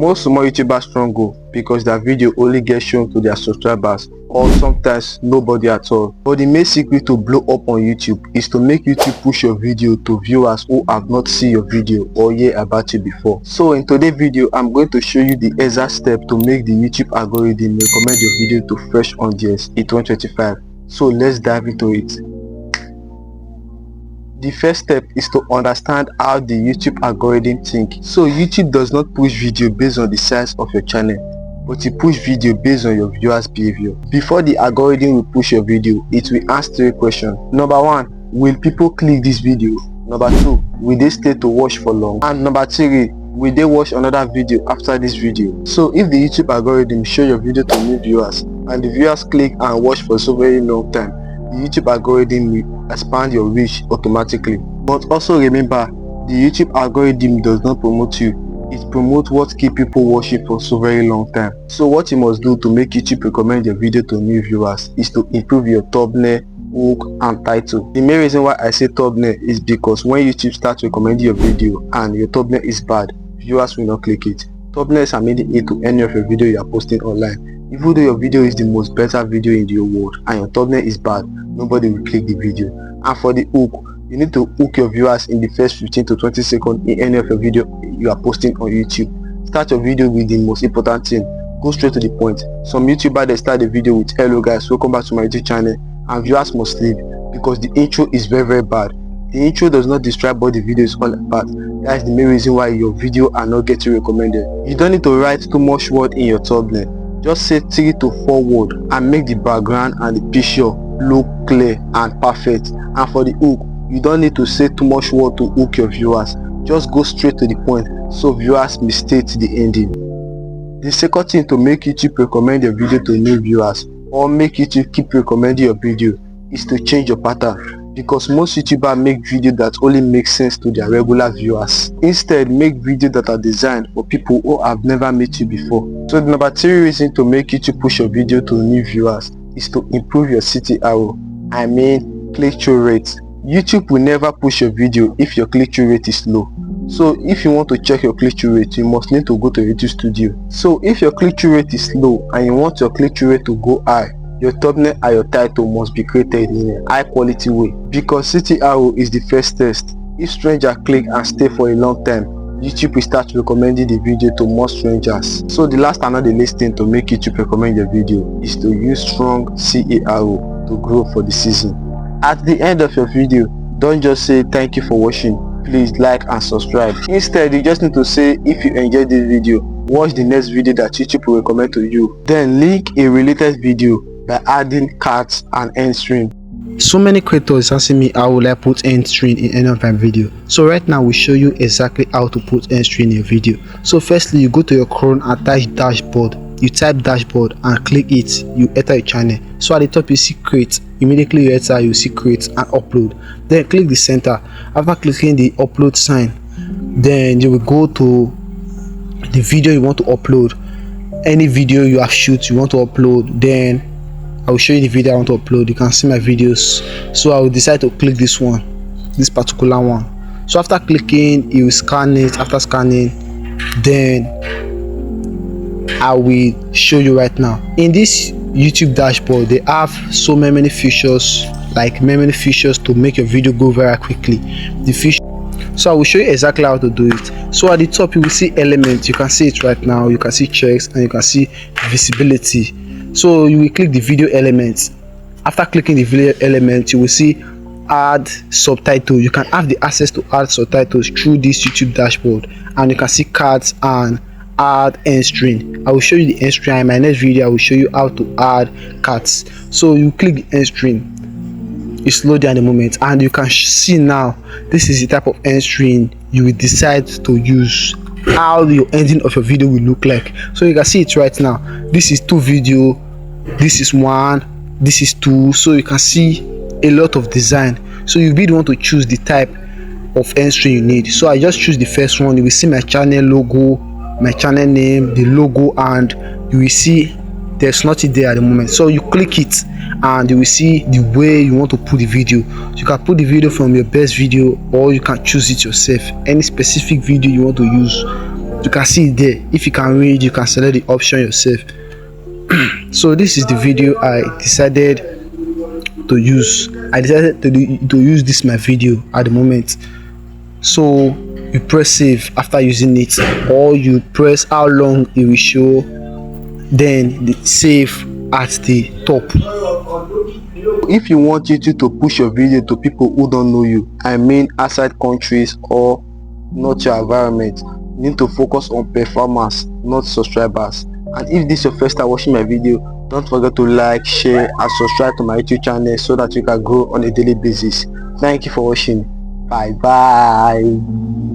Most small YouTubers struggle because their video only gets shown to their subscribers, or sometimes nobody at all. But the main secret to blow up on YouTube is to make YouTube push your video to viewers who have not seen your video or heard about you before. So in today's video, I'm going to show you the exact step to make the YouTube algorithm recommend your video to fresh audience in 2025. So let's dive into it. The first step is to understand how the YouTube algorithm thinks. So YouTube does not push video based on the size of your channel, but it push video based on your viewers' behavior. Before the algorithm will push your video, it will ask 3 questions. Number 1, will people click this video? Number 2, will they stay to watch for long? And number 3, will they watch another video after this video? So if the YouTube algorithm show your video to new viewers and the viewers click and watch for so very long time, the YouTube algorithm will expand your reach automatically. But also remember, the YouTube algorithm does not promote you, it promotes what keep people watching for so very long time. So what you must do to make YouTube recommend your video to new viewers is to improve your thumbnail, hook and title. The main reason why I say thumbnail is because when YouTube starts recommending your video and your thumbnail is bad, viewers will not click it. Thumbnails are made into any of your video you are posting online. Even though your video is the most better video in the world and your thumbnail is bad, nobody will click the video. And for the hook, you need to hook your viewers in the first 15 to 20 seconds in any of your video you are posting on YouTube. Start your video with the most important thing. Go straight to the point. Some YouTubers, they start the video with "Hello guys, welcome back to my YouTube channel," and viewers must leave because the intro is very bad. The intro does not describe what the video is all about. That is the main reason why your video are not getting recommended. You don't need to write too much word in your thumbnail. Just say 3 to 4 words and make the background and the picture look clear and perfect. And for the hook, you don't need to say too much word to hook your viewers. Just go straight to the point so viewers may stay to the ending. The second thing to make YouTube recommend your video to new viewers or make YouTube keep recommending your video is to change your pattern, because most YouTubers make videos that only make sense to their regular viewers. Instead, make videos that are designed for people who have never met you before. So the number 3 reason to make YouTube push your video to new viewers is to improve your CTRO. I mean click-through rate. YouTube will never push your video if your click-through rate is low. So if you want to check your click-through rate, you must need to go to YouTube Studio. So if your click-through rate is low and you want your click-through rate to go high, your thumbnail and your title must be created in a high quality way, because CTRO is the first test. If strangers click and stay for a long time, YouTube will start recommending the video to more strangers. So the last and not the least thing to make YouTube recommend your video is to use strong CARO to grow for the season. At the end of your video, don't just say thank you for watching, please like and subscribe. Instead, you just need to say if you enjoyed this video, watch the next video that YouTube will recommend to you. Then link a related video by adding cards and end screen. So many creators asking me how will I put end screen in any of my video. So right now we show you exactly how to put end screen in your video. So firstly, you go to your Chrome and type dashboard. You type dashboard and click it. You enter your channel. So at the top you see create. Immediately you enter, you see create and upload. Then click the center. After clicking the upload sign, then you will go to the video you want to upload. Any video you have shoot you want to upload, then I will show you the video I want to upload. You can see my videos. So I will decide to click this one, this particular one. So after clicking, you will scan it. After scanning, then I will show you right now. In this YouTube dashboard, they have so many features, like many features to make your video go very quickly. The feature. So I will show you exactly how to do it. So at the top you will see elements. You can see it right now. You can see checks and you can see visibility. So you will click the video elements. After clicking the video elements, you will see add subtitle. You can have the access to add subtitles through this YouTube dashboard, and you can see cards and add end screen. I will show you the end screen in my next video. I will show you how to add cards. So you click the end screen, it's loading at the moment, and you can see now this is the type of end screen you will decide to use, how your ending of your video will look like. So you can see it right now. This is 2 video, this is 1, this is 2. So you can see a lot of design. So you really want to choose the type of end screen you need. So I just choose the first one. You will see my channel logo, my channel name, the logo, and you will see there's nothing there at the moment. So you click it and you will see the way you want to put the video. So you can put the video from your best video, or you can choose it yourself, any specific video you want to use. You can see it there. If you can read, you can select the option yourself. So this is the video I decided to use. I decided to use this my video at the moment. So you press save after using it, or you press how long it will show, then the save at the top. If you want YouTube to push your video to people who don't know you, I mean outside countries or not your environment, you need to focus on performance, not subscribers. And if this is your first time watching my video, don't forget to like, share and subscribe to my YouTube channel so that you can grow on a daily basis. Thank you for watching. Bye bye.